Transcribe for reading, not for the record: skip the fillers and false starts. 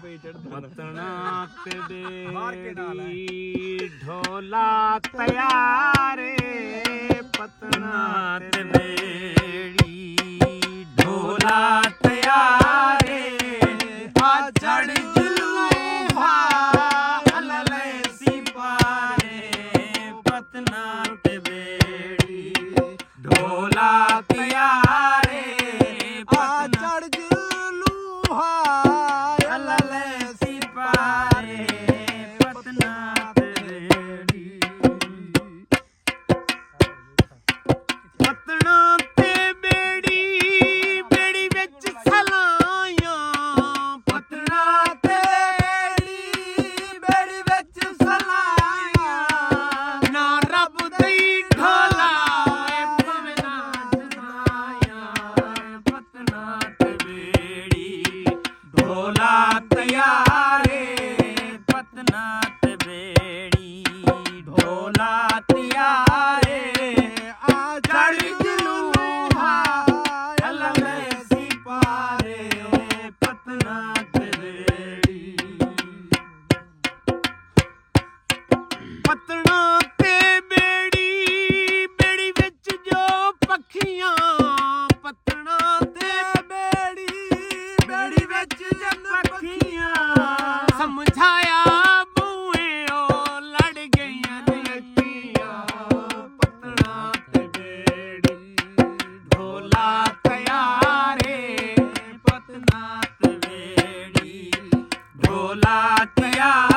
पतना ते बेड़ी ढोला तैयारे पतना ते बेड़ी ढोला तैयारे आ जड़ जुलूहा अलले सिपारे पतना ते बेड़ी ढोला तैयारे आ जड़ जुलूहा अलले सिपारे पतना ते बेड़ी पतना ते बेड़ी बेड़ी विच सलाइयां पतना ते बेड़ी विच सलाइयां ना रब दी ढोला भावें ना जनाइयां पतना ते बेड़ी ढोला तैयारे पतना ते बेड़ी ढोला तैयारे आ जड़ जुलूहा अलले सिपारे पतना ते बेड़ी पतना ते बेड़ी बेड़ी विच जो पखियां पतना ते बेड़ी बेड़ी विच जो पखियां समझाया बूए ओ लड़ गईयां नचियां पतना ते बेड़ी ढोला तैयारे पतना ते बेड़ी ढोला तैयारे